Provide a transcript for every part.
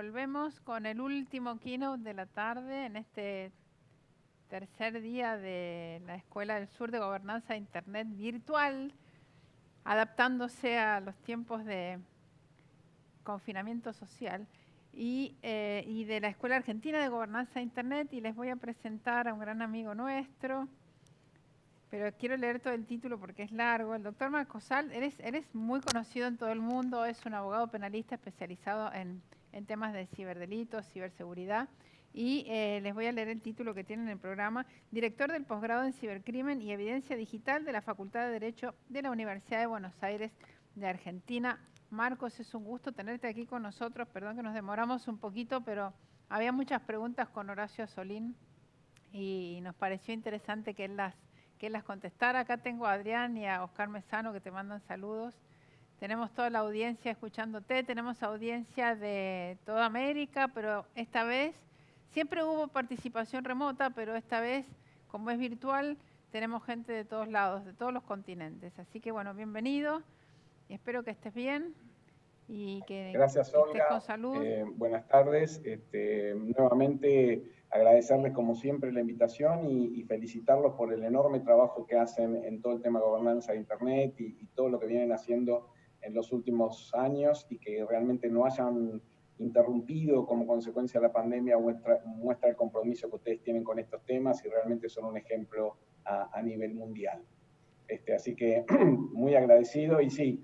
Volvemos con el último keynote de la tarde en este tercer día de la Escuela del Sur de Gobernanza de Internet virtual, adaptándose a los tiempos de confinamiento social y de la Escuela Argentina de Gobernanza de Internet. Y les voy a presentar a un gran amigo nuestro, pero quiero leer todo el título porque es largo. El doctor Marco Sal, él es muy conocido en todo el mundo, es un abogado penalista especializado en temas de ciberdelitos, ciberseguridad. Y les voy a leer el título que tiene en el programa: director del posgrado en cibercrimen y evidencia digital de la Facultad de Derecho de la Universidad de Buenos Aires de Argentina. Marcos, es un gusto tenerte aquí con nosotros. Perdón que nos demoramos un poquito, pero había muchas preguntas con Horacio Solín y nos pareció interesante que él las contestara. Acá tengo a Adrián y a Oscar Mesano que te mandan saludos. Tenemos toda la audiencia escuchándote, tenemos audiencia de toda América, pero esta vez siempre hubo participación remota, pero esta vez, como es virtual, tenemos gente de todos lados, de todos los continentes. Así que bueno, bienvenido y espero que estés bien y Gracias, que estés con Olga. salud. Buenas tardes. Nuevamente agradecerles como siempre la invitación y felicitarlos por el enorme trabajo que hacen en todo el tema de gobernanza de Internet y todo lo que vienen haciendo en los últimos años y que realmente no hayan interrumpido como consecuencia de la pandemia. Muestra el compromiso que ustedes tienen con estos temas y realmente son un ejemplo a nivel mundial. Así que muy agradecido. Y sí,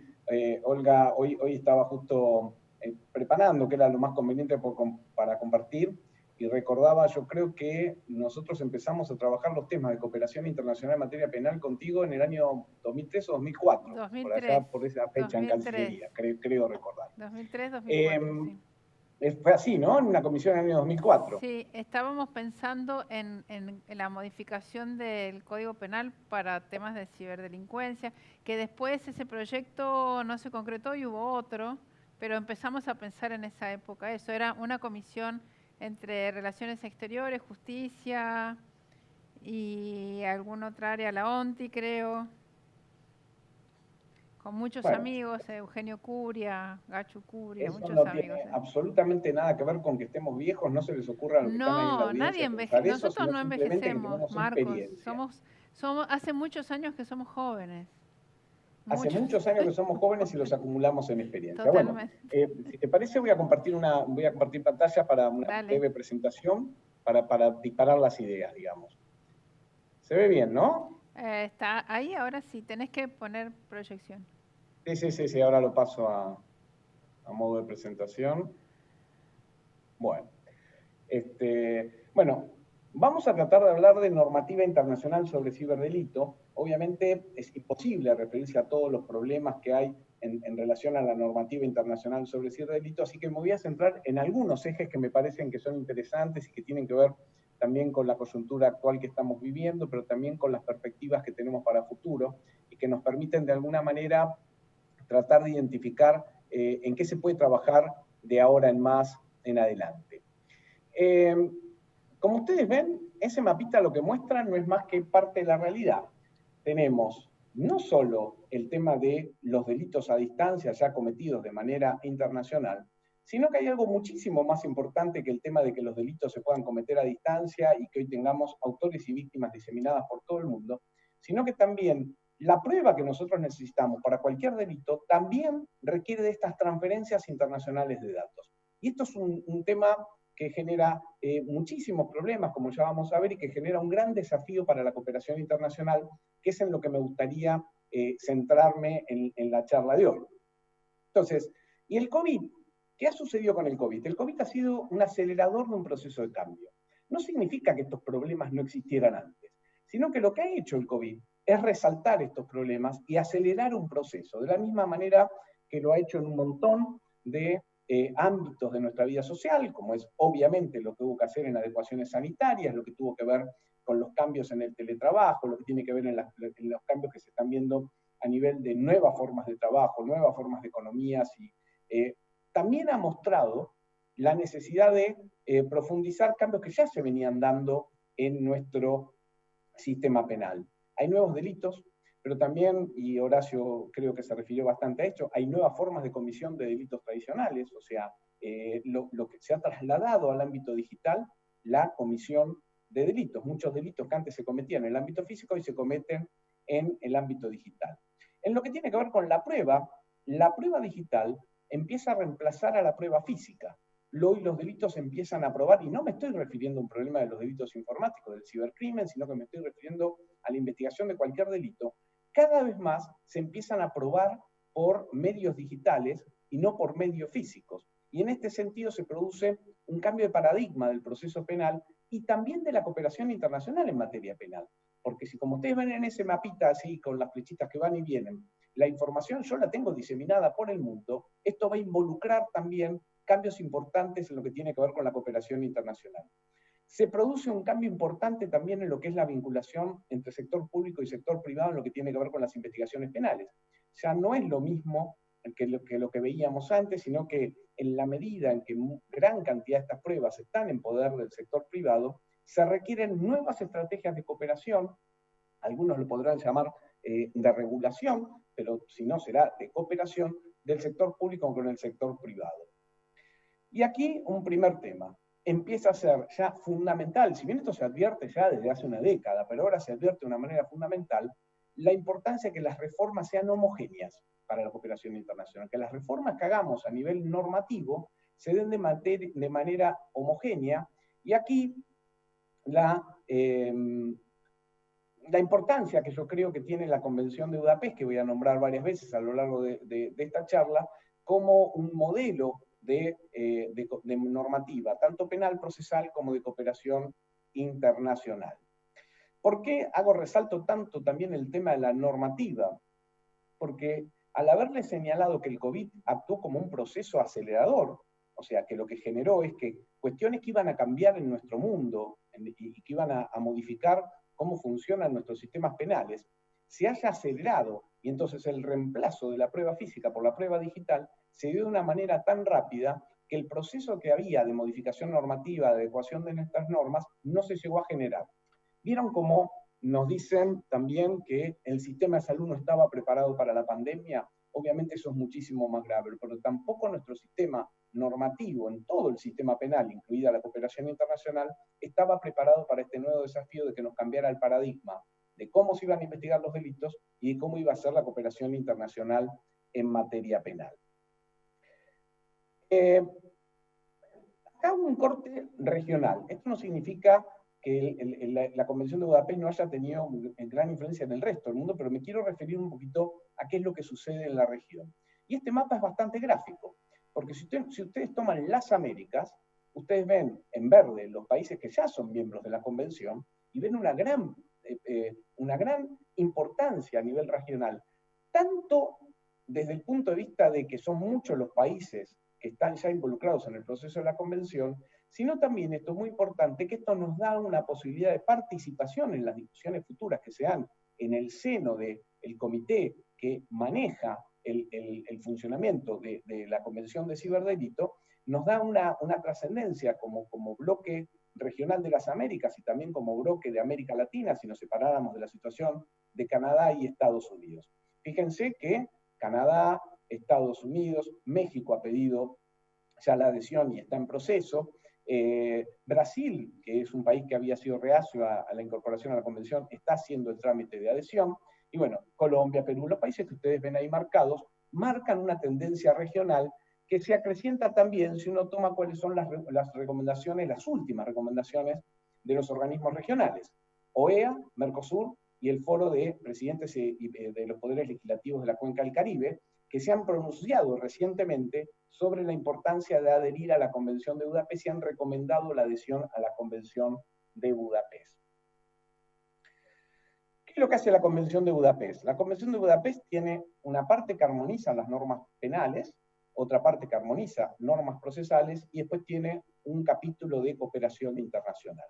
Olga, hoy estaba justo preparando qué era lo más conveniente para compartir y recordaba, yo creo que nosotros empezamos a trabajar los temas de cooperación internacional en materia penal contigo en el año 2003 o 2004, 2003, por allá, por esa fecha 2003, en Cancillería, creo recordar. 2003, 2004, sí. Fue así, ¿no? En una comisión en el año 2004. Sí, estábamos pensando en la modificación del Código Penal para temas de ciberdelincuencia, que después ese proyecto no se concretó y hubo otro, pero empezamos a pensar en esa época. Eso era una comisión entre Relaciones Exteriores, Justicia y alguna otra área, la ONTI creo, con muchos Bueno, amigos, Eugenio Curia, Gacho Curia, eso muchos no amigos. tiene absolutamente nada que ver con que estemos viejos, no se les ocurra a los que están ahí en la No, nadie audiencia pensar eso, nosotros sino no simplemente que envejecemos, tenemos Marcos. experiencia. Hace muchos años que somos jóvenes. Hace muchos años que somos jóvenes y los acumulamos en experiencia. Bueno, Totalmente. si te parece voy a compartir pantalla para una Dale. breve presentación para disparar las ideas, digamos. Se ve bien, ¿no? Está ahí, ahora sí, tenés que poner proyección. Sí, ahora lo paso a modo de presentación. Bueno, vamos a tratar de hablar de normativa internacional sobre ciberdelito. Obviamente es imposible referirse a todos los problemas que hay en relación a la normativa internacional sobre ciberdelito, así que me voy a centrar en algunos ejes que me parecen que son interesantes y que tienen que ver también con la coyuntura actual que estamos viviendo, pero también con las perspectivas que tenemos para futuro y que nos permiten de alguna manera tratar de identificar en qué se puede trabajar de ahora en más en adelante. Como ustedes ven, ese mapita lo que muestra no es más que parte de la realidad. Tenemos no solo el tema de los delitos a distancia ya cometidos de manera internacional, sino que hay algo muchísimo más importante que el tema de que los delitos se puedan cometer a distancia y que hoy tengamos autores y víctimas diseminadas por todo el mundo, sino que también la prueba que nosotros necesitamos para cualquier delito también requiere de estas transferencias internacionales de datos. Y esto es un tema que genera muchísimos problemas, como ya vamos a ver, y que genera un gran desafío para la cooperación internacional, que es en lo que me gustaría centrarme en la charla de hoy. Entonces, ¿y el COVID? ¿Qué ha sucedido con el COVID? El COVID ha sido un acelerador de un proceso de cambio. No significa que estos problemas no existieran antes, sino que lo que ha hecho el COVID es resaltar estos problemas y acelerar un proceso, de la misma manera que lo ha hecho en un montón de ámbitos de nuestra vida social, como es obviamente lo que hubo que hacer en adecuaciones sanitarias, lo que tuvo que ver con los cambios en el teletrabajo, lo que tiene que ver en los cambios que se están viendo a nivel de nuevas formas de trabajo, nuevas formas de economías, y también ha mostrado la necesidad de profundizar cambios que ya se venían dando en nuestro sistema penal. Hay nuevos delitos, pero también, y Horacio creo que se refirió bastante a esto, hay nuevas formas de comisión de delitos tradicionales, o sea, lo que se ha trasladado al ámbito digital, la comisión de delitos. Muchos delitos que antes se cometían en el ámbito físico hoy se cometen en el ámbito digital. En lo que tiene que ver con la prueba digital empieza a reemplazar a la prueba física. Hoy los delitos empiezan a probar, y no me estoy refiriendo a un problema de los delitos informáticos, del cibercrimen, sino que me estoy refiriendo a la investigación de cualquier delito. Cada vez más se empiezan a probar por medios digitales y no por medios físicos. Y en este sentido se produce un cambio de paradigma del proceso penal y también de la cooperación internacional en materia penal. Porque si, como ustedes ven en ese mapita así, con las flechitas que van y vienen, la información yo la tengo diseminada por el mundo, esto va a involucrar también cambios importantes en lo que tiene que ver con la cooperación internacional. Se produce un cambio importante también en lo que es la vinculación entre sector público y sector privado en lo que tiene que ver con las investigaciones penales. Ya no es lo mismo que lo que veíamos antes, sino que en la medida en que gran cantidad de estas pruebas están en poder del sector privado, se requieren nuevas estrategias de cooperación, algunos lo podrán llamar de regulación, pero si no será de cooperación del sector público con el sector privado. Y aquí un primer tema. Empieza a ser ya fundamental, si bien esto se advierte ya desde hace una década, pero ahora se advierte de una manera fundamental, la importancia de que las reformas sean homogéneas para la cooperación internacional, que las reformas que hagamos a nivel normativo se den de manera homogénea, y aquí la importancia que yo creo que tiene la Convención de Budapest, que voy a nombrar varias veces a lo largo de esta charla, como un modelo de normativa, tanto penal, procesal, como de cooperación internacional. ¿Por qué resalto tanto también el tema de la normativa? Porque al haberle señalado que el COVID actuó como un proceso acelerador, o sea, que lo que generó es que cuestiones que iban a cambiar en nuestro mundo y que iban a modificar cómo funcionan nuestros sistemas penales, se haya acelerado, y entonces el reemplazo de la prueba física por la prueba digital se dio de una manera tan rápida que el proceso que había de modificación normativa, de adecuación de nuestras normas, no se llegó a generar. ¿Vieron cómo nos dicen también que el sistema de salud no estaba preparado para la pandemia? Obviamente eso es muchísimo más grave, pero tampoco nuestro sistema normativo en todo el sistema penal, incluida la cooperación internacional, estaba preparado para este nuevo desafío de que nos cambiara el paradigma de cómo se iban a investigar los delitos y de cómo iba a ser la cooperación internacional en materia penal. Acá un corte regional. Esto no significa que la Convención de Budapest no haya tenido gran influencia en el resto del mundo, pero me quiero referir un poquito a qué es lo que sucede en la región. Y este mapa es bastante gráfico, porque si ustedes toman las Américas, ustedes ven en verde los países que ya son miembros de la Convención y ven una gran importancia a nivel regional, tanto desde el punto de vista de que son muchos los países que están ya involucrados en el proceso de la Convención, sino también, esto es muy importante, que esto nos da una posibilidad de participación en las discusiones futuras que se dan en el seno del comité que maneja el funcionamiento de la Convención de Ciberdelito, nos da una trascendencia como bloque regional de las Américas y también como bloque de América Latina, si nos separáramos de la situación de Canadá y Estados Unidos. Fíjense que Canadá, Estados Unidos, México ha pedido ya la adhesión y está en proceso. Brasil, que es un país que había sido reacio a la incorporación a la Convención, está haciendo el trámite de adhesión. Y bueno, Colombia, Perú, los países que ustedes ven ahí marcados, marcan una tendencia regional que se acrecienta también si uno toma cuáles son las recomendaciones, las últimas recomendaciones de los organismos regionales. OEA, Mercosur y el Foro de Presidentes de los Poderes Legislativos de la Cuenca del Caribe, que se han pronunciado recientemente sobre la importancia de adherir a la Convención de Budapest y han recomendado la adhesión a la Convención de Budapest. ¿Qué es lo que hace la Convención de Budapest? La Convención de Budapest tiene una parte que armoniza las normas penales, otra parte que armoniza normas procesales y después tiene un capítulo de cooperación internacional.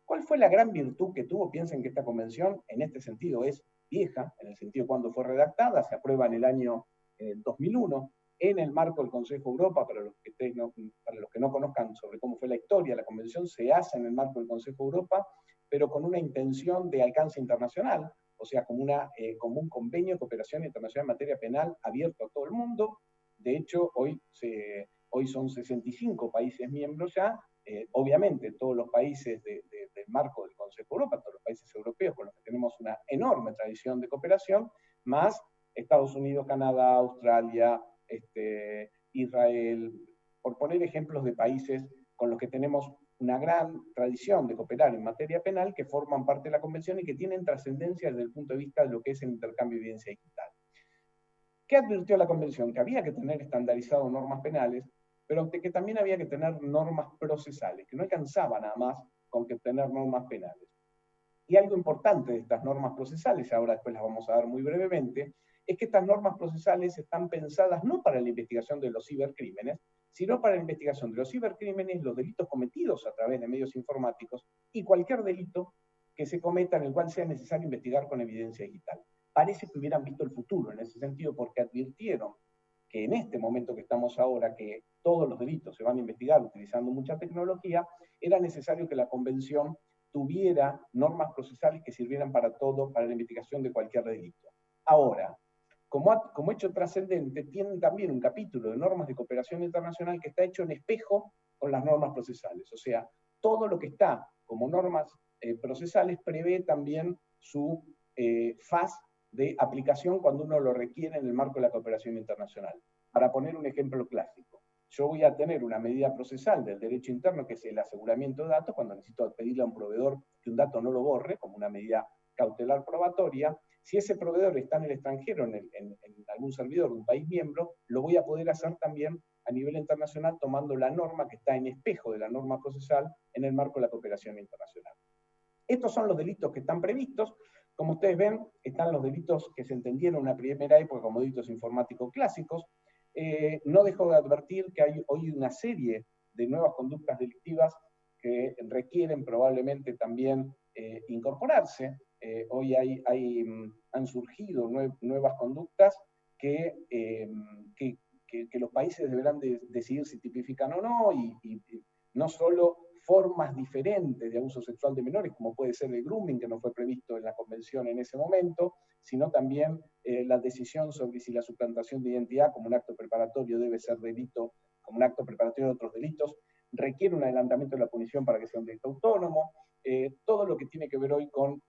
¿Cuál fue la gran virtud que tuvo? Piensen que esta convención en este sentido es vieja, en el sentido cuando fue redactada, se aprueba en el año 2001, en el marco del Consejo de Europa. Para los que no conozcan sobre cómo fue la historia, la convención se hace en el marco del Consejo de Europa, pero con una intención de alcance internacional, o sea, como un convenio de cooperación internacional en materia penal abierto a todo el mundo. De hecho, hoy hoy son 65 países miembros ya, obviamente todos los países del marco del Consejo de Europa, todos los países europeos con los que tenemos una enorme tradición de cooperación, más Estados Unidos, Canadá, Australia, Israel, por poner ejemplos de países con los que tenemos una gran tradición de cooperar en materia penal, que forman parte de la Convención y que tienen trascendencia desde el punto de vista de lo que es el intercambio de evidencia digital. ¿Qué advirtió la Convención? Que había que tener estandarizado normas penales, pero que también había que tener normas procesales, que no alcanzaba nada más con que tener normas penales. Y algo importante de estas normas procesales, ahora después las vamos a dar muy brevemente, es que estas normas procesales están pensadas no para la investigación de los cibercrímenes, sino para la investigación de los cibercrímenes, los delitos cometidos a través de medios informáticos y cualquier delito que se cometa en el cual sea necesario investigar con evidencia digital. Parece que hubieran visto el futuro en ese sentido porque advirtieron que en este momento que estamos ahora, que todos los delitos se van a investigar utilizando mucha tecnología, era necesario que la Convención tuviera normas procesales que sirvieran para todo, para la investigación de cualquier delito. Ahora, como hecho trascendente, tienen también un capítulo de normas de cooperación internacional que está hecho en espejo con las normas procesales. O sea, todo lo que está como normas procesales prevé también su faz de aplicación cuando uno lo requiere en el marco de la cooperación internacional. Para poner un ejemplo clásico, yo voy a tener una medida procesal del derecho interno, que es el aseguramiento de datos, cuando necesito pedirle a un proveedor que un dato no lo borre, como una medida cautelar probatoria. Si ese proveedor está en el extranjero, en algún servidor de un país miembro, lo voy a poder hacer también a nivel internacional tomando la norma que está en espejo de la norma procesal en el marco de la cooperación internacional. Estos son los delitos que están previstos. Como ustedes ven, están los delitos que se entendieron en una primera época como delitos informáticos clásicos. No dejo de advertir que hay hoy una serie de nuevas conductas delictivas que requieren probablemente también incorporarse. Hoy han surgido nuevas conductas que los países deberán decidir si tipifican o no, y no solo formas diferentes de abuso sexual de menores, como puede ser el grooming, que no fue previsto en la Convención en ese momento, sino también la decisión sobre si la suplantación de identidad como un acto preparatorio debe ser delito, como un acto preparatorio de otros delitos, requiere un adelantamiento de la punición para que sea un delito autónomo, todo lo que tiene que ver hoy con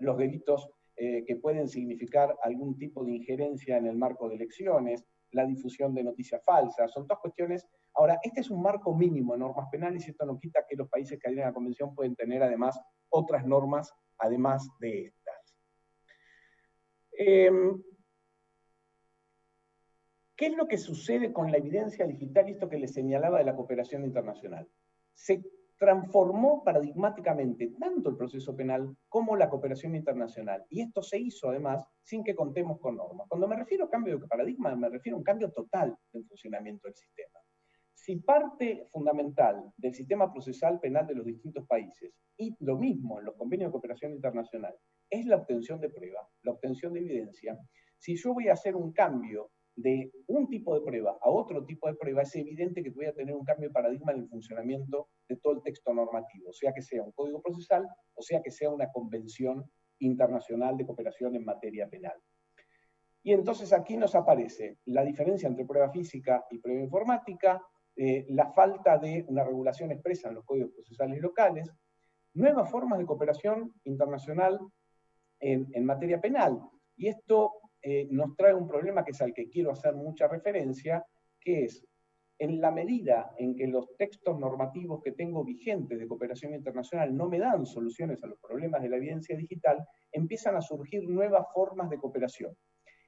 los delitos que pueden significar algún tipo de injerencia en el marco de elecciones, la difusión de noticias falsas, son todas cuestiones. Ahora, este es un marco mínimo de normas penales y esto no quita que los países que adhieren a la Convención pueden tener además otras normas además de estas. ¿Qué es lo que sucede con la evidencia digital y esto que les señalaba de la cooperación internacional? Se transformó paradigmáticamente tanto el proceso penal como la cooperación internacional. Y esto se hizo además sin que contemos con normas. Cuando me refiero a cambio de paradigma, me refiero a un cambio total del funcionamiento del sistema. Si parte fundamental del sistema procesal penal de los distintos países, y lo mismo en los convenios de cooperación internacional, es la obtención de prueba, la obtención de evidencia, si yo voy a hacer un cambio de un tipo de prueba a otro tipo de prueba, es evidente que voy a tener un cambio de paradigma en el funcionamiento de todo el texto normativo, sea que sea un código procesal o sea que sea una convención internacional de cooperación en materia penal. Y entonces aquí nos aparece la diferencia entre prueba física y prueba informática, la falta de una regulación expresa en los códigos procesales locales, nuevas formas de cooperación internacional en materia penal. Y esto nos trae un problema que es al que quiero hacer mucha referencia, que es, en la medida en que los textos normativos que tengo vigentes de cooperación internacional no me dan soluciones a los problemas de la evidencia digital, empiezan a surgir nuevas formas de cooperación,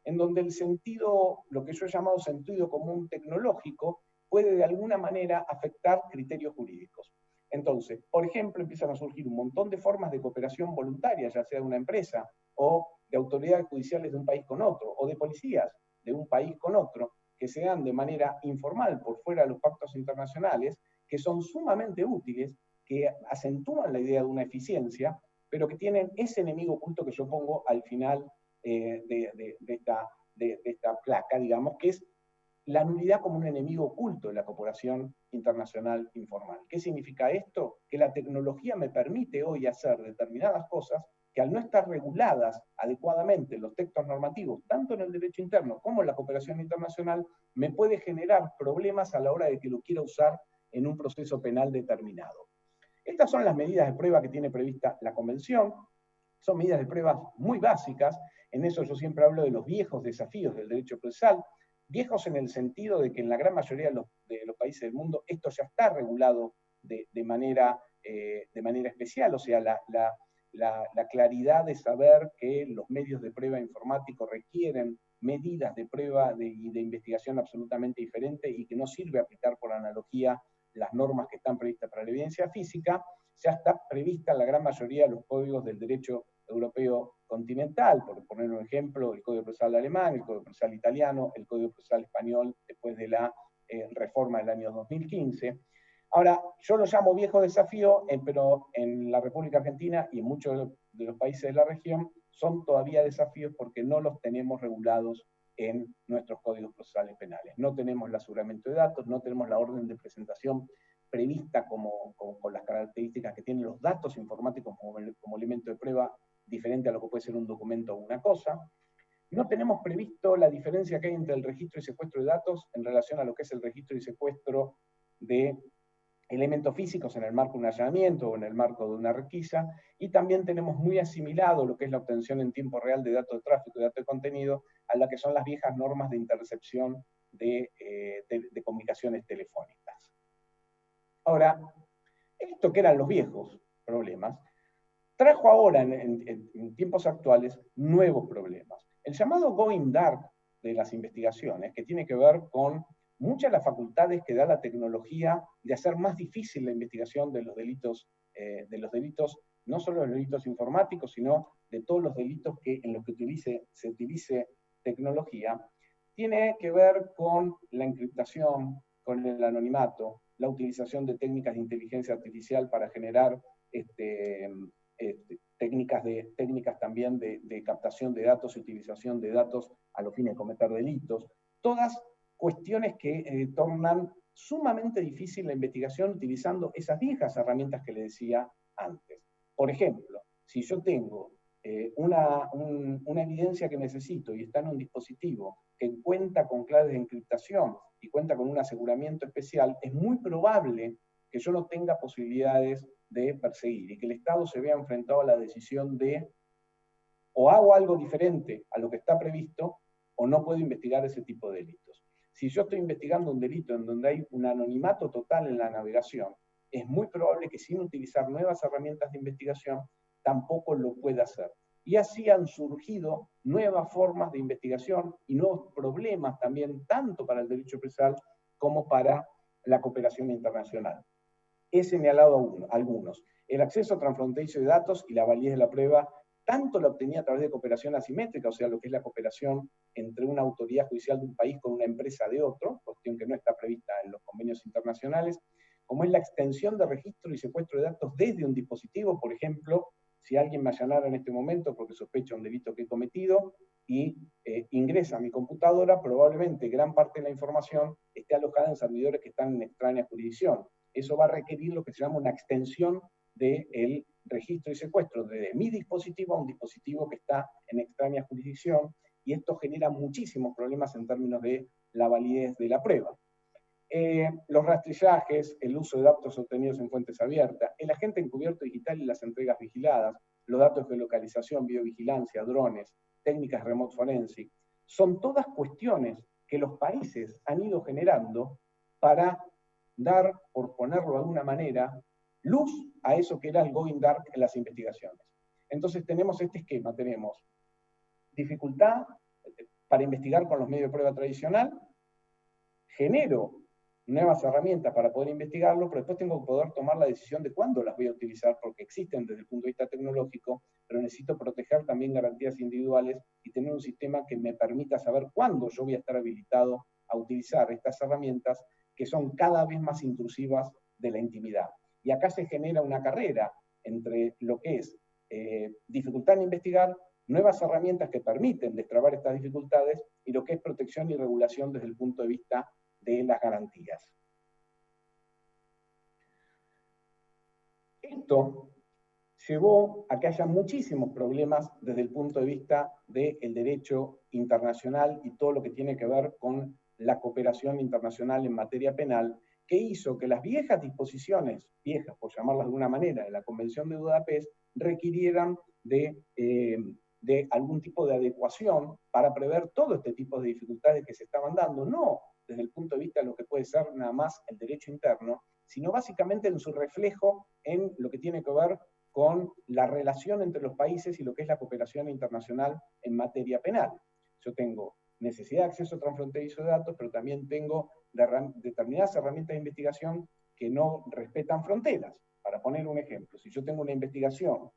en donde el sentido, lo que yo he llamado sentido común tecnológico, puede de alguna manera afectar criterios jurídicos. Entonces, por ejemplo, empiezan a surgir un montón de formas de cooperación voluntaria, ya sea de una empresa o de autoridades judiciales de un país con otro, o de policías de un país con otro, que se dan de manera informal por fuera de los pactos internacionales, que son sumamente útiles, que acentúan la idea de una eficiencia, pero que tienen ese enemigo oculto que yo pongo al final de esta placa, digamos, que es la nulidad como un enemigo oculto de la cooperación internacional informal. ¿Qué significa esto? Que la tecnología me permite hoy hacer determinadas cosas que al no estar reguladas adecuadamente los textos normativos, tanto en el derecho interno como en la cooperación internacional, me puede generar problemas a la hora de que lo quiera usar en un proceso penal determinado. Estas son las medidas de prueba que tiene prevista la Convención. Son medidas de prueba muy básicas. En eso yo siempre hablo de los viejos desafíos del derecho procesal. Viejos en el sentido de que en la gran mayoría de los países del mundo esto ya está regulado de manera especial. O sea, la claridad de saber que los medios de prueba informáticos requieren medidas de prueba y de investigación absolutamente diferentes y que no sirve aplicar por analogía las normas que están previstas para la evidencia física, ya está prevista en la gran mayoría de los códigos del derecho europeo continental, por poner un ejemplo, el Código Procesal alemán, el Código Procesal italiano, el Código Procesal español, después de la reforma del año 2015. Ahora, yo lo llamo viejo desafío, pero en la República Argentina y en muchos de los países de la región son todavía desafíos porque no los tenemos regulados en nuestros códigos procesales penales. No tenemos el aseguramiento de datos, no tenemos la orden de presentación prevista con las características que tienen los datos informáticos como elemento de prueba, diferente a lo que puede ser un documento o una cosa. No tenemos previsto la diferencia que hay entre el registro y secuestro de datos en relación a lo que es el registro y secuestro de elementos físicos en el marco de un allanamiento o en el marco de una requisa, y también tenemos muy asimilado lo que es la obtención en tiempo real de datos de tráfico y datos de contenido a la que son las viejas normas de intercepción de comunicaciones telefónicas. Ahora, esto que eran los viejos problemas, trajo ahora en tiempos actuales nuevos problemas. El llamado going dark de las investigaciones, que tiene que ver con muchas de las facultades que da la tecnología de hacer más difícil la investigación de los delitos, no solo de los delitos informáticos, sino de todos los delitos en los que se utilice tecnología, tiene que ver con la encriptación, con el anonimato, la utilización de técnicas de inteligencia artificial para generar técnicas también de captación de datos y utilización de datos a los fines de cometer delitos. Todas cuestiones que tornan sumamente difícil la investigación utilizando esas viejas herramientas que le decía antes. Por ejemplo, si yo tengo una evidencia que necesito y está en un dispositivo que cuenta con claves de encriptación y cuenta con un aseguramiento especial, es muy probable que yo no tenga posibilidades de perseguir y que el Estado se vea enfrentado a la decisión de o hago algo diferente a lo que está previsto o no puedo investigar ese tipo de delitos. Si yo estoy investigando un delito en donde hay un anonimato total en la navegación, es muy probable que sin utilizar nuevas herramientas de investigación tampoco lo pueda hacer. Y así han surgido nuevas formas de investigación y nuevos problemas también, tanto para el derecho procesal como para la cooperación internacional. He señalado algunos. El acceso transfronterizo de datos y la validez de la prueba, tanto la obtenía a través de cooperación asimétrica, o sea, lo que es la cooperación entre una autoridad judicial de un país con una empresa de otro, cuestión que no está prevista en los convenios internacionales, como es la extensión de registro y secuestro de datos desde un dispositivo. Por ejemplo, si alguien me allanara en este momento porque sospecha un delito que he cometido y ingresa a mi computadora, probablemente gran parte de la información esté alojada en servidores que están en extraña jurisdicción. Eso va a requerir lo que se llama una extensión del registro y secuestro desde mi dispositivo a un dispositivo que está en extraña jurisdicción, y esto genera muchísimos problemas en términos de la validez de la prueba. Los rastrillajes, el uso de datos obtenidos en fuentes abiertas, el agente encubierto digital y las entregas vigiladas, los datos de localización, videovigilancia, drones, técnicas remote forensic, son todas cuestiones que los países han ido generando para dar, por ponerlo de alguna manera, luz a eso que era el going dark en las investigaciones. Entonces tenemos este esquema, tenemos dificultad para investigar con los medios de prueba tradicional, genero nuevas herramientas para poder investigarlo, pero después tengo que poder tomar la decisión de cuándo las voy a utilizar, porque existen desde el punto de vista tecnológico, pero necesito proteger también garantías individuales y tener un sistema que me permita saber cuándo yo voy a estar habilitado a utilizar estas herramientas que son cada vez más intrusivas de la intimidad. Y acá se genera una carrera entre lo que es dificultad en investigar, nuevas herramientas que permiten destrabar estas dificultades y lo que es protección y regulación desde el punto de vista de las garantías. Esto llevó a que haya muchísimos problemas desde el punto de vista del derecho internacional y todo lo que tiene que ver con la cooperación internacional en materia penal, que hizo que las viejas disposiciones, viejas por llamarlas de alguna manera, de la Convención de Budapest, requirieran de algún tipo de adecuación para prever todo este tipo de dificultades que se estaban dando, no desde el punto de vista de lo que puede ser nada más el derecho interno, sino básicamente en su reflejo en lo que tiene que ver con la relación entre los países y lo que es la cooperación internacional en materia penal. Yo tengo necesidad de acceso transfronterizo de datos, pero también tengo determinadas herramientas de investigación que no respetan fronteras. Para poner un ejemplo, si yo tengo una investigación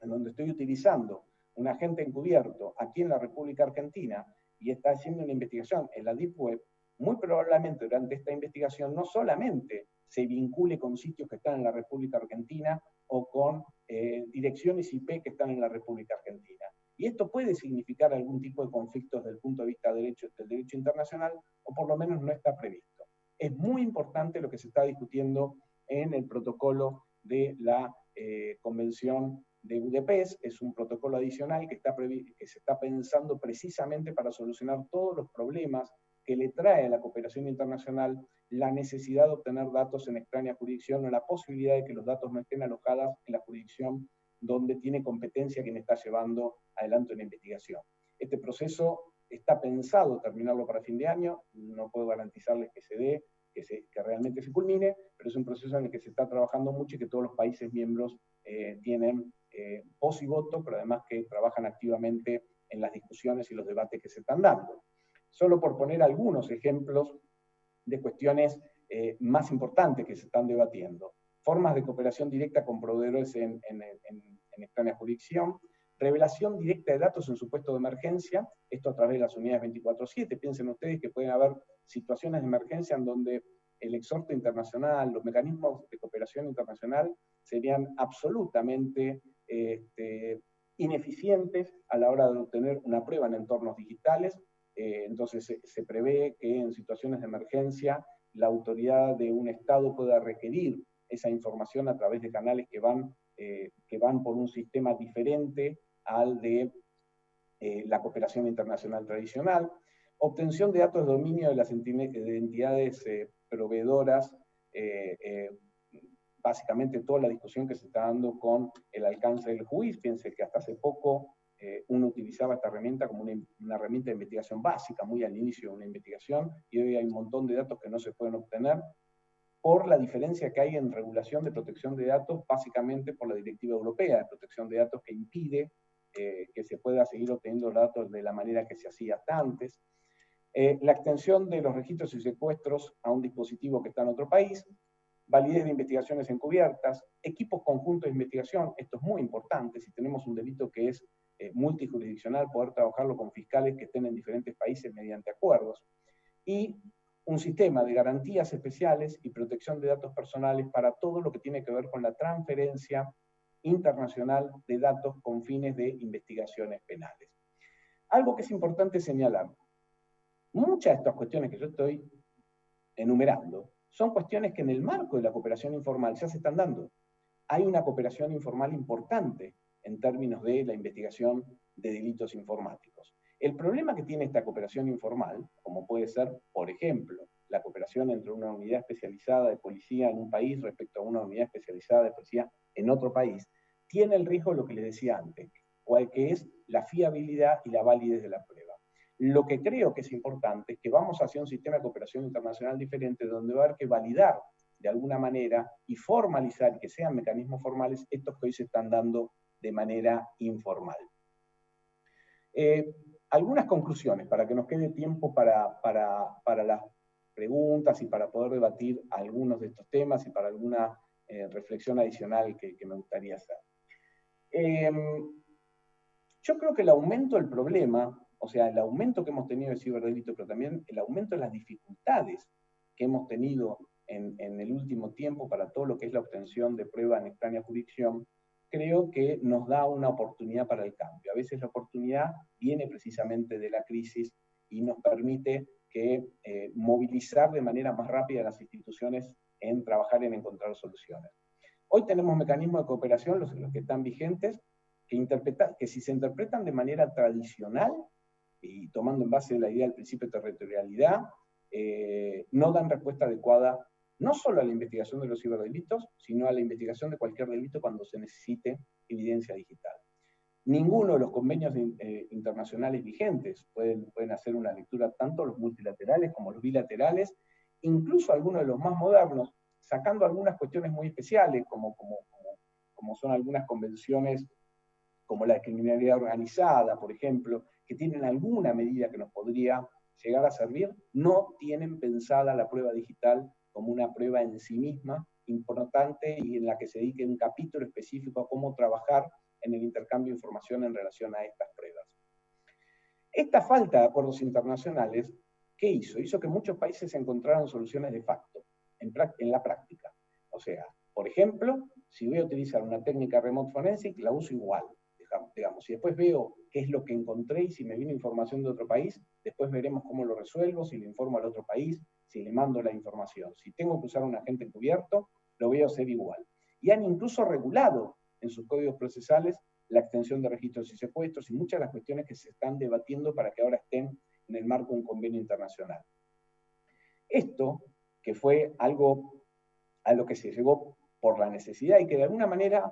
en donde estoy utilizando un agente encubierto aquí en la República Argentina y está haciendo una investigación en la Deep Web, muy probablemente durante esta investigación no solamente se vincule con sitios que están en la República Argentina o con direcciones IP que están en la República Argentina. Y esto puede significar algún tipo de conflictos desde el punto de vista del derecho internacional, o por lo menos no está previsto. Es muy importante lo que se está discutiendo en el protocolo de la Convención de Budapest. Es un protocolo adicional que se está pensando precisamente para solucionar todos los problemas que le trae a la cooperación internacional la necesidad de obtener datos en extraña jurisdicción o la posibilidad de que los datos no estén alojados en la jurisdicción donde tiene competencia quien está llevando adelante una investigación. Este proceso está pensado terminarlo para fin de año, no puedo garantizarles que se dé, que realmente se culmine, pero es un proceso en el que se está trabajando mucho y que todos los países miembros tienen voz y voto, pero además que trabajan activamente en las discusiones y los debates que se están dando. Solo por poner algunos ejemplos de cuestiones más importantes que se están debatiendo. Formas de cooperación directa con proveedores en extraña jurisdicción, revelación directa de datos en supuesto de emergencia, esto a través de las unidades 24/7. Piensen ustedes que pueden haber situaciones de emergencia en donde el exhorto internacional, los mecanismos de cooperación internacional serían absolutamente ineficientes a la hora de obtener una prueba en entornos digitales. Entonces se prevé que en situaciones de emergencia la autoridad de un Estado pueda requerir esa información a través de canales que van por un sistema diferente al de la cooperación internacional tradicional. Obtención de datos de dominio de las entidades proveedoras, básicamente toda la discusión que se está dando con el alcance del juiz. Fíjense que hasta hace poco uno utilizaba esta herramienta como una herramienta de investigación básica, muy al inicio de una investigación, y hoy hay un montón de datos que no se pueden obtener por la diferencia que hay en regulación de protección de datos, básicamente por la Directiva Europea de Protección de Datos, que impide que se pueda seguir obteniendo datos de la manera que se hacía hasta antes. La extensión de los registros y secuestros a un dispositivo que está en otro país, validez de investigaciones encubiertas, equipos conjuntos de investigación, esto es muy importante, si tenemos un delito que es multijurisdiccional, poder trabajarlo con fiscales que estén en diferentes países mediante acuerdos, y un sistema de garantías especiales y protección de datos personales para todo lo que tiene que ver con la transferencia internacional de datos con fines de investigaciones penales. Algo que es importante señalar, muchas de estas cuestiones que yo estoy enumerando son cuestiones que en el marco de la cooperación informal ya se están dando. Hay una cooperación informal importante en términos de la investigación de delitos informáticos. El problema que tiene esta cooperación informal, como puede ser, por ejemplo, la cooperación entre una unidad especializada de policía en un país respecto a una unidad especializada de policía en otro país, tiene el riesgo de lo que les decía antes, que es la fiabilidad y la validez de la prueba. Lo que creo que es importante es que vamos hacia un sistema de cooperación internacional diferente donde va a haber que validar de alguna manera y formalizar, y que sean mecanismos formales, estos que hoy se están dando de manera informal. Algunas conclusiones para que nos quede tiempo para las preguntas y para poder debatir algunos de estos temas y para alguna reflexión adicional que me gustaría hacer. Yo creo que el aumento del problema, o sea, el aumento que hemos tenido de ciberdelito, pero también el aumento de las dificultades que hemos tenido en el último tiempo para todo lo que es la obtención de prueba en extraña jurisdicción, creo que nos da una oportunidad para el cambio. A veces la oportunidad viene precisamente de la crisis y nos permite movilizar de manera más rápida a las instituciones en trabajar en encontrar soluciones. Hoy tenemos mecanismos de cooperación, los que están vigentes, que si se interpretan de manera tradicional, y tomando en base la idea del principio de territorialidad, no dan respuesta adecuada no solo a la investigación de los ciberdelitos, sino a la investigación de cualquier delito cuando se necesite evidencia digital. Ninguno de los convenios internacionales vigentes pueden hacer una lectura, tanto los multilaterales como los bilaterales, incluso algunos de los más modernos, sacando algunas cuestiones muy especiales, como son algunas convenciones como la de criminalidad organizada, por ejemplo, que tienen alguna medida que nos podría llegar a servir, no tienen pensada la prueba digital como una prueba en sí misma importante y en la que se dedique un capítulo específico a cómo trabajar en el intercambio de información en relación a estas pruebas. Esta falta de acuerdos internacionales, ¿qué hizo? Hizo que muchos países encontraran soluciones de facto, en la práctica. O sea, por ejemplo, si voy a utilizar una técnica remote forensic, la uso igual, digamos. Si después veo qué es lo que encontré y si me viene información de otro país, después veremos cómo lo resuelvo, si le informo al otro país, si le mando la información. Si tengo que usar un agente encubierto, lo voy a hacer igual. Y han incluso regulado en sus códigos procesales la extensión de registros y secuestros y muchas de las cuestiones que se están debatiendo para que ahora estén en el marco de un convenio internacional. Esto, que fue algo a lo que se llegó por la necesidad y que de alguna manera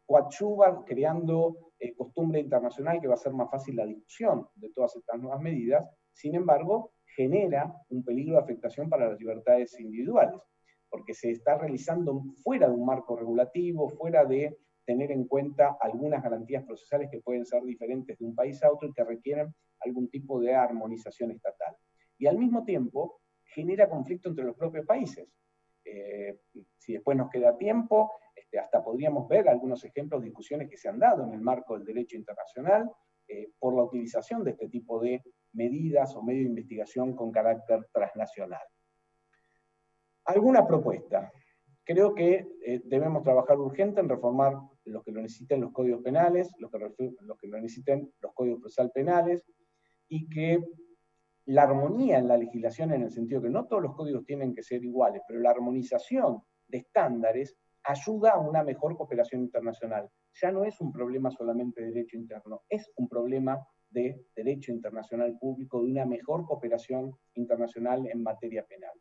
coadyuva creando costumbre internacional que va a hacer más fácil la discusión de todas estas nuevas medidas, sin embargo, genera un peligro de afectación para las libertades individuales, porque se está realizando fuera de un marco regulativo, fuera de tener en cuenta algunas garantías procesales que pueden ser diferentes de un país a otro y que requieren algún tipo de armonización estatal. Y al mismo tiempo genera conflicto entre los propios países. Si después nos queda tiempo, hasta podríamos ver algunos ejemplos de discusiones que se han dado en el marco del derecho internacional por la utilización de este tipo de medidas o medios de investigación con carácter transnacional. ¿Alguna propuesta? Creo que debemos trabajar urgente en reformar los que lo necesiten los códigos penales, los que lo necesiten los códigos procesales penales, y que la armonía en la legislación, en el sentido que no todos los códigos tienen que ser iguales, pero la armonización de estándares ayuda a una mejor cooperación internacional. Ya no es un problema solamente de derecho interno, es un problema de derecho internacional público, de una mejor cooperación internacional en materia penal.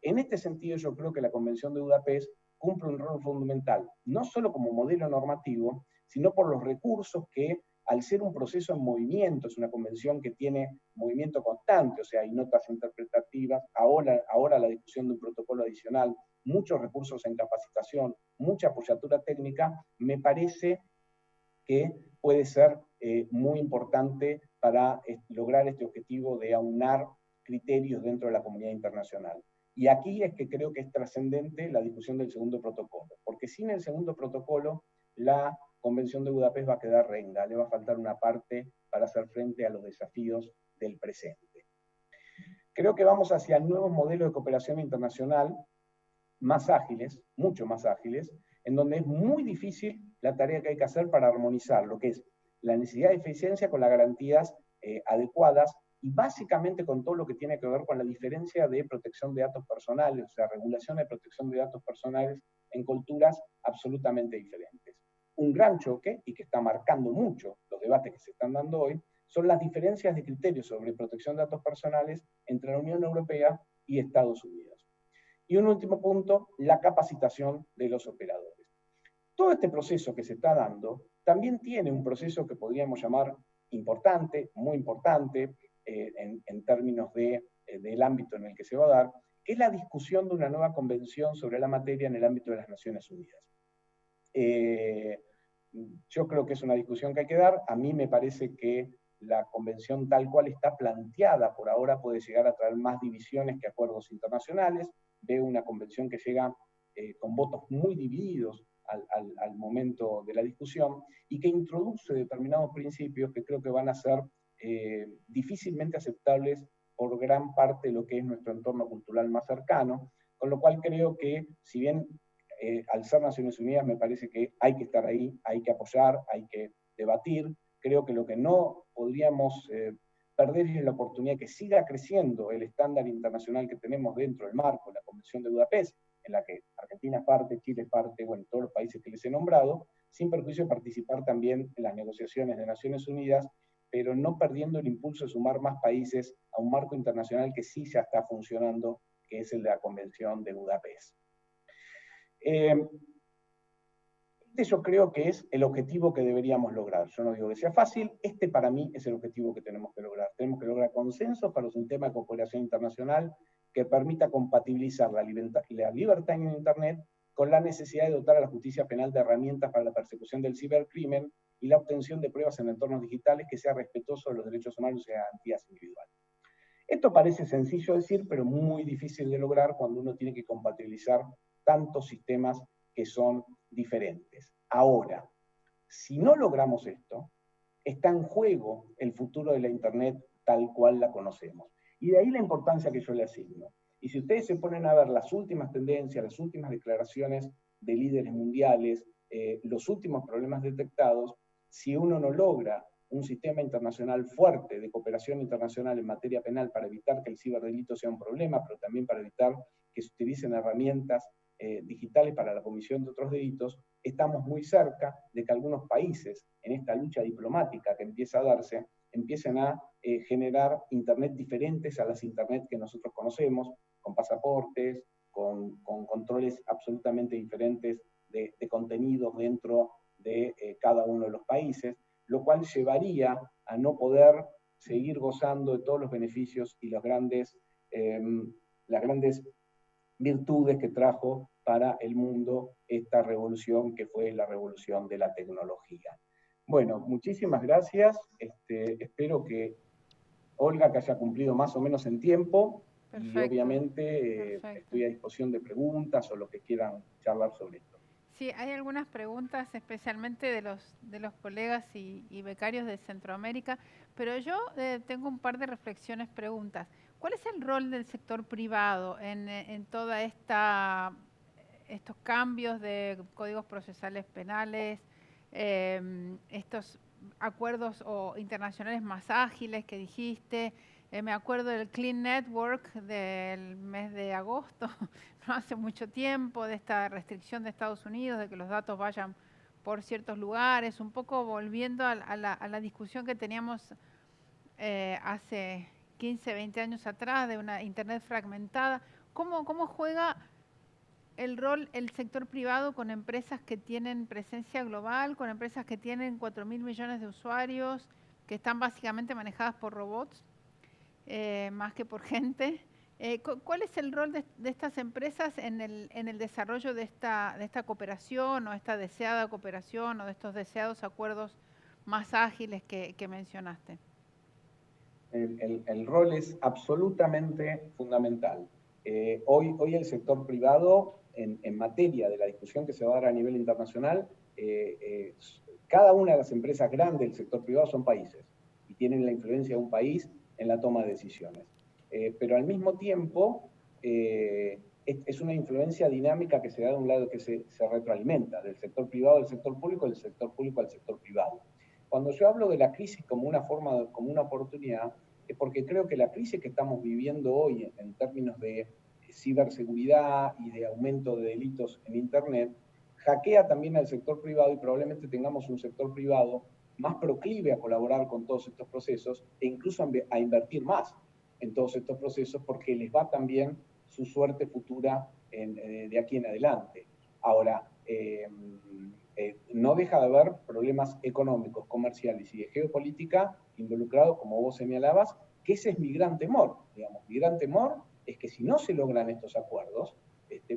En este sentido, yo creo que la Convención de Budapest cumple un rol fundamental, no solo como modelo normativo, sino por los recursos que, al ser un proceso en movimiento, es una convención que tiene movimiento constante, o sea, hay notas interpretativas, ahora la discusión de un protocolo adicional, muchos recursos en capacitación, mucha apoyatura técnica, me parece que puede ser muy importante para lograr este objetivo de aunar criterios dentro de la comunidad internacional. Y aquí es que creo que es trascendente la discusión del segundo protocolo, porque sin el segundo protocolo, la Convención de Budapest va a quedar renga, le va a faltar una parte para hacer frente a los desafíos del presente. Creo que vamos hacia nuevos modelos de cooperación internacional más ágiles, mucho más ágiles, en donde es muy difícil la tarea que hay que hacer para armonizar lo que es la necesidad de eficiencia con las garantías adecuadas y básicamente con todo lo que tiene que ver con la diferencia de protección de datos personales, o sea, regulación de protección de datos personales en culturas absolutamente diferentes. Un gran choque, y que está marcando mucho los debates que se están dando hoy, son las diferencias de criterios sobre protección de datos personales entre la Unión Europea y Estados Unidos. Y un último punto, la capacitación de los operadores. Todo este proceso que se está dando también tiene un proceso que podríamos llamar importante, muy importante, en términos del ámbito en el que se va a dar, que es la discusión de una nueva convención sobre la materia en el ámbito de las Naciones Unidas. Yo creo que es una discusión que hay que dar. A mí me parece que la convención tal cual está planteada por ahora puede llegar a traer más divisiones que acuerdos internacionales. Veo una convención que llega con votos muy divididos al momento de la discusión y que introduce determinados principios que creo que van a ser difícilmente aceptables por gran parte de lo que es nuestro entorno cultural más cercano, con lo cual creo que, si bien al ser Naciones Unidas me parece que hay que estar ahí, hay que apoyar, hay que debatir, creo que lo que no podríamos perder es la oportunidad de que siga creciendo el estándar internacional que tenemos dentro del marco de la Convención de Budapest, en la que Argentina es parte, Chile es parte, bueno, todos los países que les he nombrado, sin perjuicio de participar también en las negociaciones de Naciones Unidas, pero no perdiendo el impulso de sumar más países a un marco internacional que sí ya está funcionando, que es el de la Convención de Budapest. Yo creo que es el objetivo que deberíamos lograr. Yo no digo que sea fácil, este para mí es el objetivo que tenemos que lograr. Tenemos que lograr consensos para un sistema de cooperación internacional que permita compatibilizar la libertad en Internet con la necesidad de dotar a la justicia penal de herramientas para la persecución del cibercrimen y la obtención de pruebas en entornos digitales que sea respetuoso de los derechos humanos y garantías individuales. Esto parece sencillo decir, pero muy difícil de lograr cuando uno tiene que compatibilizar tantos sistemas que son diferentes. Ahora, si no logramos esto, está en juego el futuro de la Internet tal cual la conocemos. Y de ahí la importancia que yo le asigno. Y si ustedes se ponen a ver las últimas tendencias, las últimas declaraciones de líderes mundiales, los últimos problemas detectados, si uno no logra un sistema internacional fuerte de cooperación internacional en materia penal para evitar que el ciberdelito sea un problema, pero también para evitar que se utilicen herramientas digitales para la comisión de otros delitos, estamos muy cerca de que algunos países, en esta lucha diplomática que empieza a darse, empiecen a generar Internet diferentes a las Internet que nosotros conocemos, con pasaportes, con controles absolutamente diferentes de contenidos dentro de cada uno de los países, lo cual llevaría a no poder seguir gozando de todos los beneficios y las grandes virtudes que trajo para el mundo esta revolución que fue la revolución de la tecnología. Bueno, muchísimas gracias. Espero que Olga que haya cumplido más o menos en tiempo. Perfecto. Y obviamente estoy a disposición de preguntas o lo que quieran charlar sobre esto. Sí, hay algunas preguntas especialmente de los colegas y becarios de Centroamérica, pero yo tengo un par de reflexiones, preguntas. ¿Cuál es el rol del sector privado en toda estos cambios de códigos procesales penales, estos acuerdos internacionales más ágiles que dijiste? Me acuerdo del Clean Network del mes de agosto, no hace mucho tiempo, de esta restricción de Estados Unidos, de que los datos vayan por ciertos lugares, un poco volviendo a la discusión que teníamos hace 15, 20 años atrás de una Internet fragmentada. ¿Cómo juega el rol el sector privado con empresas que tienen presencia global, con empresas que tienen 4.000 millones de usuarios, que están básicamente manejadas por robots? Más que por gente. ¿Cuál es el rol de estas empresas en el desarrollo de esta cooperación o esta deseada cooperación o de estos deseados acuerdos más ágiles que mencionaste? El rol es absolutamente fundamental. Hoy el sector privado, en materia de la discusión que se va a dar a nivel internacional, cada una de las empresas grandes del sector privado son países y tienen la influencia de un país en la toma de decisiones. Pero al mismo tiempo, es una influencia dinámica que se da de un lado que se retroalimenta, del sector privado al sector público, del sector público al sector privado. Cuando yo hablo de la crisis como como una oportunidad, es porque creo que la crisis que estamos viviendo hoy en términos de ciberseguridad y de aumento de delitos en Internet, hackea también al sector privado y probablemente tengamos un sector privado más proclive a colaborar con todos estos procesos e incluso a invertir más en todos estos procesos porque les va también su suerte futura de aquí en adelante. Ahora, no deja de haber problemas económicos, comerciales y de geopolítica involucrados, como vos señalabas, que ese es mi gran temor. Digamos, mi gran temor es que si no se logran estos acuerdos,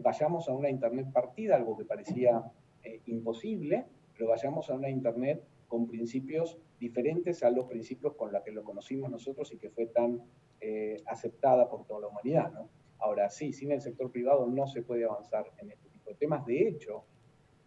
vayamos a una Internet partida, algo que parecía imposible, pero vayamos a una Internet con principios diferentes a los principios con los que lo conocimos nosotros y que fue tan aceptada por toda la humanidad, ¿no? Ahora, sí, sin el sector privado no se puede avanzar en este tipo de temas. De hecho,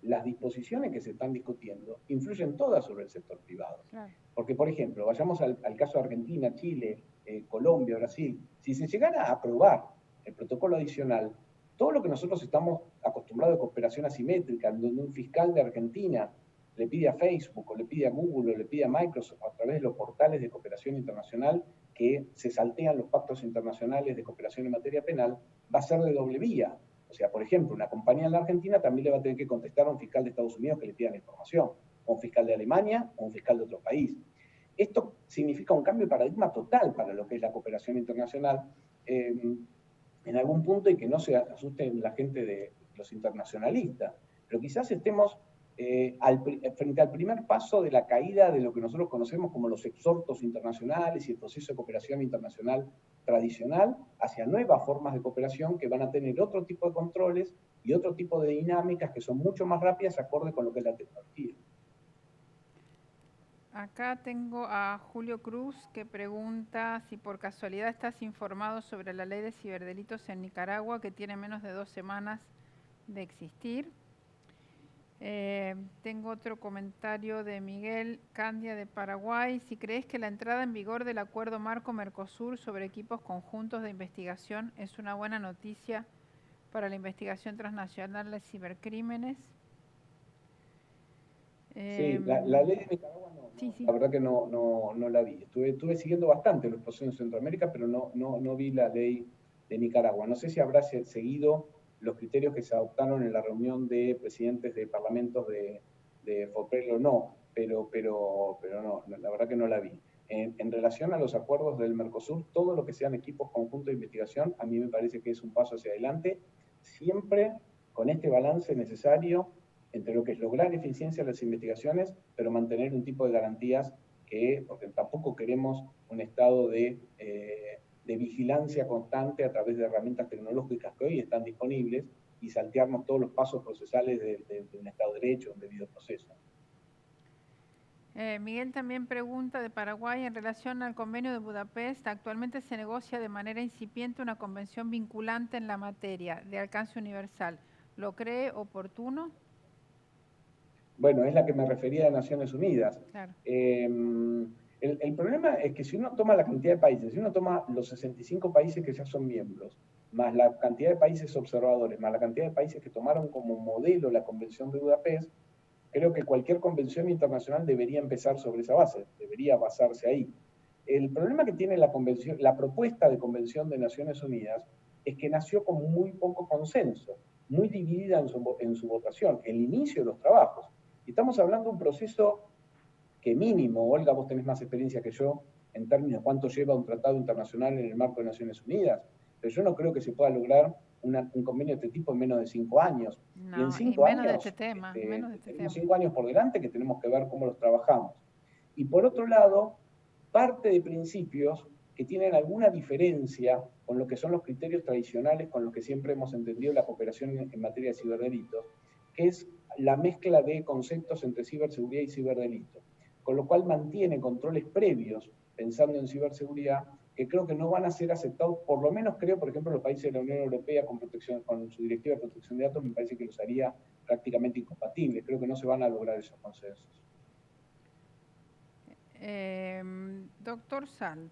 las disposiciones que se están discutiendo influyen todas sobre el sector privado. Claro. Porque, por ejemplo, vayamos al caso de Argentina, Chile, Colombia, Brasil. Si se llegara a aprobar el protocolo adicional, todo lo que nosotros estamos acostumbrados a cooperación asimétrica, en donde un fiscal de Argentina le pide a Facebook, o le pide a Google, o le pide a Microsoft, a través de los portales de cooperación internacional, que se saltean los pactos internacionales de cooperación en materia penal, va a ser de doble vía. O sea, por ejemplo, una compañía en la Argentina también le va a tener que contestar a un fiscal de Estados Unidos que le pida la información, o un fiscal de Alemania, o un fiscal de otro país. Esto significa un cambio de paradigma total para lo que es la cooperación internacional en algún punto, y que no se asusten la gente de los internacionalistas, pero quizás estemos frente al primer paso de la caída de lo que nosotros conocemos como los exhortos internacionales y el proceso de cooperación internacional tradicional hacia nuevas formas de cooperación que van a tener otro tipo de controles y otro tipo de dinámicas que son mucho más rápidas acorde con lo que es la tecnología. Acá tengo a Julio Cruz que pregunta si por casualidad estás informado sobre la ley de ciberdelitos en Nicaragua, que tiene menos de 2 semanas de existir. Tengo otro comentario de Miguel Candia de Paraguay. Si crees que la entrada en vigor del Acuerdo Marco Mercosur sobre equipos conjuntos de investigación es una buena noticia para la investigación transnacional de cibercrímenes. Sí, la ley de Nicaragua sí. La verdad que no la vi. Estuve siguiendo bastante los procesos en Centroamérica, pero no vi la ley de Nicaragua. No sé si habrá seguido los criterios que se adoptaron en la reunión de presidentes de parlamentos de FOPEL o no, pero no, la verdad que no la vi. En relación a los acuerdos del Mercosur, todo lo que sean equipos conjuntos de investigación, a mí me parece que es un paso hacia adelante, siempre con este balance necesario entre lo que es lograr eficiencia de las investigaciones, pero mantener un tipo de garantías porque tampoco queremos un estado de vigilancia constante a través de herramientas tecnológicas que hoy están disponibles y saltearnos todos los pasos procesales de un Estado de Derecho, un debido proceso. Miguel también pregunta de Paraguay en relación al convenio de Budapest. Actualmente se negocia de manera incipiente una convención vinculante en la materia de alcance universal. ¿Lo cree oportuno? Bueno, es la que me refería de Naciones Unidas. Claro. El problema es que si uno toma la cantidad de países, si uno toma los 65 países que ya son miembros, más la cantidad de países observadores, más la cantidad de países que tomaron como modelo la Convención de Budapest, creo que cualquier convención internacional debería empezar sobre esa base, debería basarse ahí. El problema que tiene la propuesta de Convención de Naciones Unidas es que nació con muy poco consenso, muy dividida en su votación, el inicio de los trabajos. Y estamos hablando de un proceso que mínimo, Olga, vos tenés más experiencia que yo en términos de cuánto lleva un tratado internacional en el marco de Naciones Unidas, pero yo no creo que se pueda lograr un convenio de este tipo en menos de 5 años. No, y en 5 años, de este tema, tenemos 5 años por delante que tenemos que ver cómo los trabajamos. Y por otro lado, parte de principios que tienen alguna diferencia con lo que son los criterios tradicionales con los que siempre hemos entendido la cooperación en materia de ciberdelitos, que es la mezcla de conceptos entre ciberseguridad y ciberdelito, con lo cual mantiene controles previos pensando en ciberseguridad que creo que no van a ser aceptados, por lo menos creo, por ejemplo, los países de la Unión Europea con su directiva de protección de datos, me parece que los haría prácticamente incompatibles. Creo que no se van a lograr esos consensos. Doctor Salt,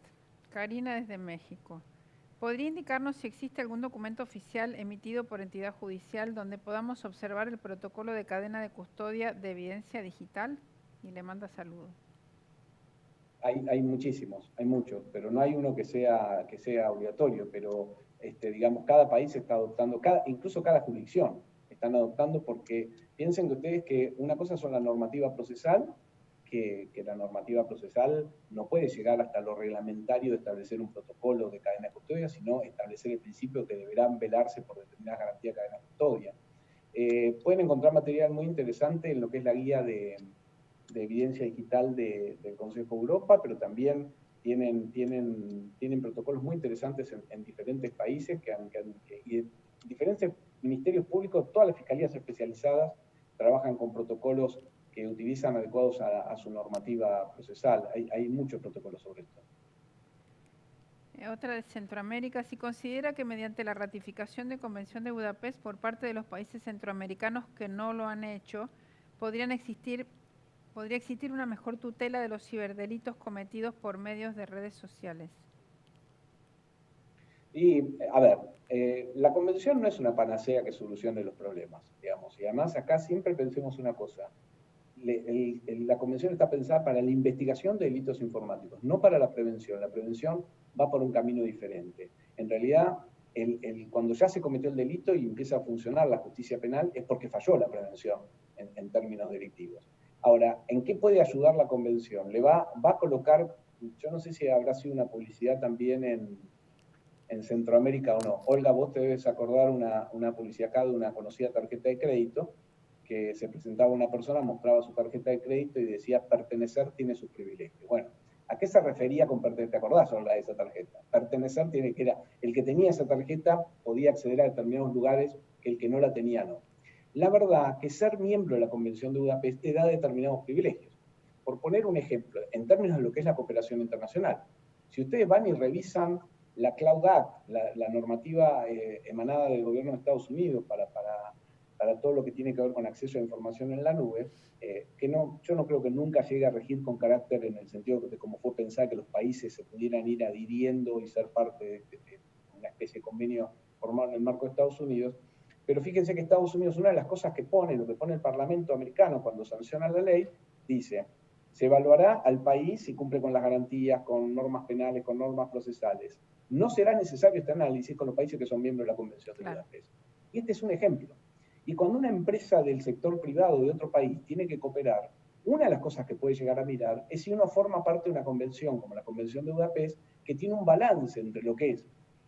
Karina desde México. ¿Podría indicarnos si existe algún documento oficial emitido por entidad judicial donde podamos observar el protocolo de cadena de custodia de evidencia digital? Y le manda saludos. Hay muchísimos, hay muchos, pero no hay uno que sea obligatorio, pero digamos, cada país está adoptando, incluso cada jurisdicción están adoptando, porque piensen que ustedes que una cosa son la normativa procesal, que la normativa procesal no puede llegar hasta lo reglamentario de establecer un protocolo de cadena de custodia, sino establecer el principio que deberán velarse por determinadas garantías de cadena de custodia. Pueden encontrar material muy interesante en lo que es la guía de evidencia digital del Consejo de Europa, pero también tienen protocolos muy interesantes en diferentes países y diferentes ministerios públicos, todas las fiscalías especializadas trabajan con protocolos que utilizan adecuados a su normativa procesal. Hay muchos protocolos sobre esto. Otra de Centroamérica, si considera que mediante la ratificación de Convención de Budapest por parte de los países centroamericanos que no lo han hecho, podría existir una mejor tutela de los ciberdelitos cometidos por medios de redes sociales. Y, a ver, la convención no es una panacea que solucione los problemas, digamos, y además acá siempre pensemos una cosa. La convención está pensada para la investigación de delitos informáticos, no para la prevención. La prevención va por un camino diferente. En realidad, cuando ya se cometió el delito y empieza a funcionar la justicia penal, es porque falló la prevención en términos delictivos. Ahora, ¿en qué puede ayudar la convención? Le va a colocar, yo no sé si habrá sido una publicidad también en Centroamérica o no. Olga, vos te debes acordar una publicidad acá de una conocida tarjeta de crédito, que se presentaba una persona, mostraba su tarjeta de crédito y decía, pertenecer tiene sus privilegios. Bueno, ¿a qué se refería con pertenecer? ¿Te acordás, Olga, de esa tarjeta? Pertenecer tiene que era, el que tenía esa tarjeta podía acceder a determinados lugares que el que no la tenía no. La verdad que ser miembro de la Convención de Budapest te da determinados privilegios. Por poner un ejemplo, en términos de lo que es la cooperación internacional, si ustedes van y revisan la Cloud Act, la normativa emanada del gobierno de Estados Unidos para todo lo que tiene que ver con acceso a información en la nube, yo no creo que nunca llegue a regir con carácter en el sentido de cómo fue pensar que los países se pudieran ir adhiriendo y ser parte de una especie de convenio formado en el marco de Estados Unidos. Pero fíjense que Estados Unidos, una de las cosas que pone, lo que pone el Parlamento americano cuando sanciona la ley, dice, se evaluará al país si cumple con las garantías, con normas penales, con normas procesales. No será necesario este análisis con los países que son miembros de la Convención de Budapest. Y este es un ejemplo. Y cuando una empresa del sector privado de otro país tiene que cooperar, una de las cosas que puede llegar a mirar es si uno forma parte de una convención como la Convención de Budapest, que tiene un balance entre lo que es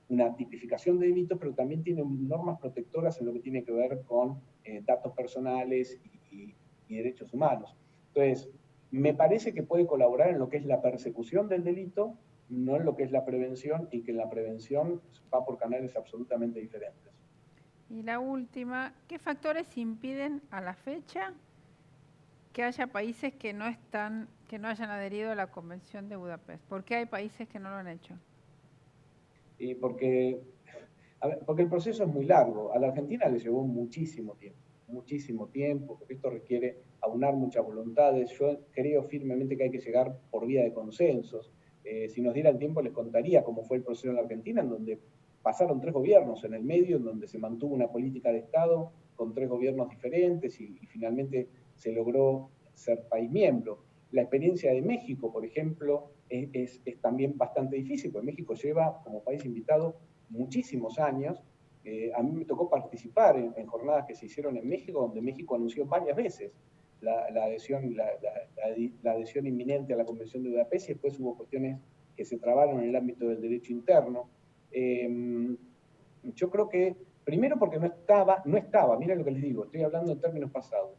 una tipificación de delitos, pero también tiene normas protectoras en lo que tiene que ver con datos personales y derechos humanos. Entonces, me parece que puede colaborar en lo que es la persecución del delito, no en lo que es la prevención, y que la prevención va por canales absolutamente diferentes. Y la última, ¿qué factores impiden a la fecha que haya países que no hayan adherido a la Convención de Budapest? ¿Por qué hay países que no lo han hecho? Y porque el proceso es muy largo. A la Argentina le llevó muchísimo tiempo, porque esto requiere aunar muchas voluntades. Yo creo firmemente que hay que llegar por vía de consensos. Si nos diera el tiempo les contaría cómo fue el proceso en la Argentina, en donde pasaron 3 gobiernos en el medio, en donde se mantuvo una política de Estado con 3 gobiernos diferentes y finalmente se logró ser país miembro. La experiencia de México, por ejemplo, es también bastante difícil, porque México lleva como país invitado muchísimos años. A mí me tocó participar en jornadas que se hicieron en México, donde México anunció varias veces la adhesión inminente a la Convención de Budapest, y después hubo cuestiones que se trabaron en el ámbito del derecho interno. Yo creo que, primero porque no estaba, miren lo que les digo, estoy hablando en términos pasados,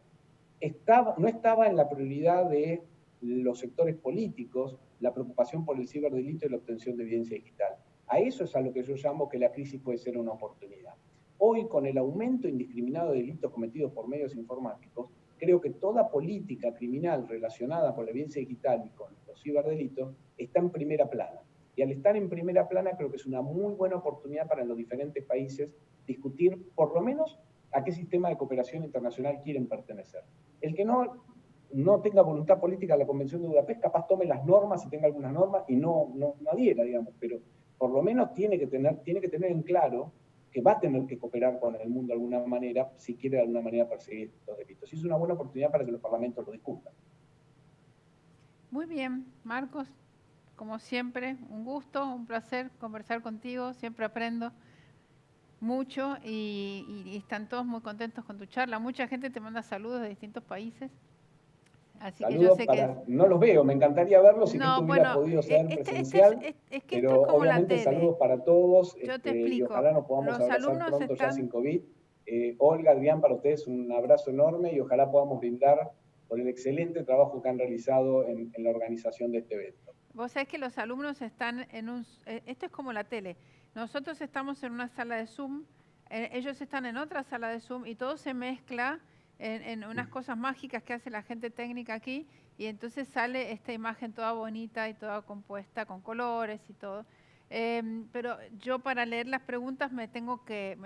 no estaba en la prioridad de los sectores políticos la preocupación por el ciberdelito y la obtención de evidencia digital. A eso es a lo que yo llamo que la crisis puede ser una oportunidad. Hoy, con el aumento indiscriminado de delitos cometidos por medios informáticos, creo que toda política criminal relacionada con la evidencia digital y con los ciberdelitos está en primera plana. Y al estar en primera plana, creo que es una muy buena oportunidad para los diferentes países discutir, por lo menos, a qué sistema de cooperación internacional quieren pertenecer. El que no tenga voluntad política a la Convención de Budapest, capaz tome las normas y tenga algunas normas y no adhiera, digamos, pero por lo menos tiene que tener en claro que va a tener que cooperar con el mundo de alguna manera si quiere de alguna manera perseguir los delitos. Y es una buena oportunidad para que los parlamentos lo discutan. Muy bien, Marcos, como siempre, un gusto, un placer conversar contigo, siempre aprendo mucho y están todos muy contentos con tu charla. Mucha gente te manda saludos de distintos países. Así Saludos que yo sé para, no los veo, me encantaría verlos si no, esto hubiera bueno, podido ser presencial, es que esto pero es como la obviamente tele. saludos para todos, Yo te y explico. ojalá nos podamos Los abrazar alumnos pronto ya sin están... COVID. Olga, Adrián, para ustedes un abrazo enorme y ojalá podamos brindar por el excelente trabajo que han realizado en la organización de este evento. Vos sabés que los alumnos están en un... Esto es como la tele. Nosotros estamos en una sala de Zoom, ellos están en otra sala de Zoom y todo se mezcla en unas cosas mágicas que hace la gente técnica aquí y entonces sale esta imagen toda bonita y toda compuesta con colores y todo. Pero yo para leer las preguntas me tengo que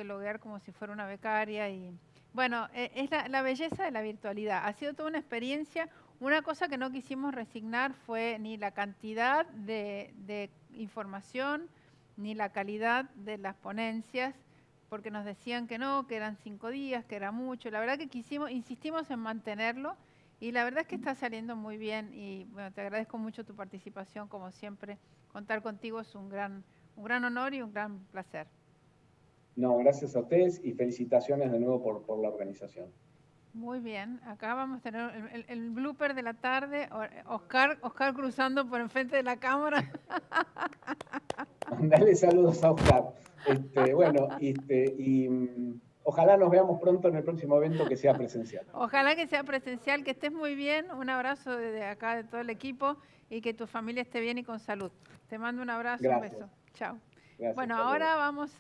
loguear como si fuera una becaria y... Bueno, es la belleza de la virtualidad. Ha sido toda una experiencia. Una cosa que no quisimos resignar fue ni la cantidad de información, ni la calidad de las ponencias, porque nos decían que no, que eran 5 días, que era mucho. La verdad que insistimos en mantenerlo y la verdad es que está saliendo muy bien y bueno, te agradezco mucho tu participación, como siempre. Contar contigo es un gran honor y un gran placer. No, gracias a ustedes y felicitaciones de nuevo por la organización. Muy bien, acá vamos a tener el blooper de la tarde, Oscar cruzando por enfrente de la cámara. Mandale saludos a Oscar. Bueno, ojalá nos veamos pronto en el próximo evento que sea presencial. Ojalá que sea presencial, que estés muy bien. Un abrazo desde acá de todo el equipo y que tu familia esté bien y con salud. Te mando un abrazo, Gracias. un beso. Chao. Gracias, Bueno, ahora vamos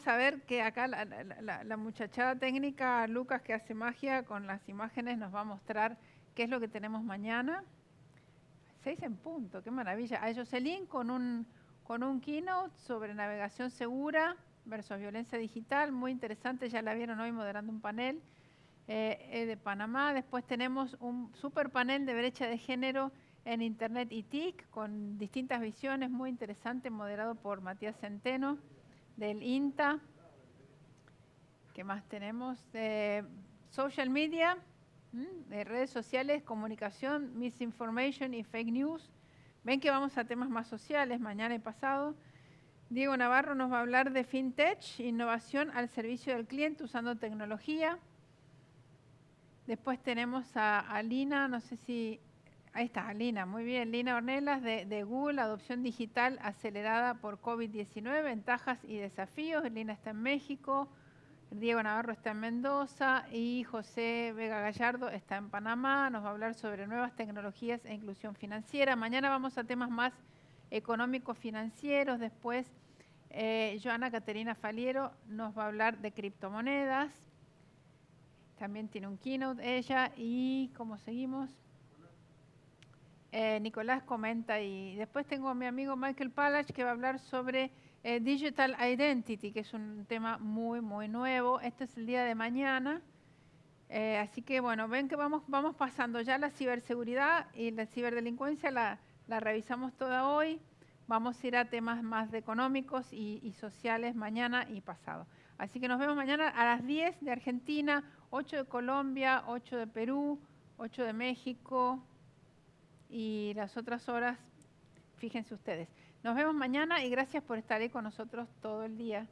a ver que acá la muchachada técnica, Lucas, que hace magia con las imágenes, nos va a mostrar qué es lo que tenemos mañana. 6 en punto, qué maravilla. A Jocelyn con un keynote sobre navegación segura versus violencia digital, muy interesante, ya la vieron hoy moderando un panel de Panamá. Después tenemos un super panel de brecha de género en Internet y TIC, con distintas visiones, muy interesante, moderado por Matías Centeno, del INTA. ¿Qué más tenemos? Social media, de redes sociales, comunicación, misinformation y fake news. Ven que vamos a temas más sociales, mañana y pasado. Diego Navarro nos va a hablar de FinTech, innovación al servicio del cliente usando tecnología. Después tenemos a Lina, no sé si... Ahí está, Lina, muy bien. Lina Ornelas de Google, adopción digital acelerada por COVID-19, ventajas y desafíos. Lina está en México, Diego Navarro está en Mendoza y José Vega Gallardo está en Panamá. Nos va a hablar sobre nuevas tecnologías e inclusión financiera. Mañana vamos a temas más económicos financieros. Después, Joana Caterina Faliero nos va a hablar de criptomonedas. También tiene un keynote ella. ¿Y cómo seguimos? Nicolás comenta, y después tengo a mi amigo Michael Palach que va a hablar sobre Digital Identity, que es un tema muy, muy nuevo. Este es el día de mañana. Así que, bueno, ven que vamos pasando ya la ciberseguridad y la ciberdelincuencia, la revisamos toda hoy. Vamos a ir a temas más económicos y sociales mañana y pasado. Así que nos vemos mañana a las 10 de Argentina, 8 de Colombia, 8 de Perú, 8 de México y las otras horas, fíjense ustedes. Nos vemos mañana y gracias por estar ahí con nosotros todo el día.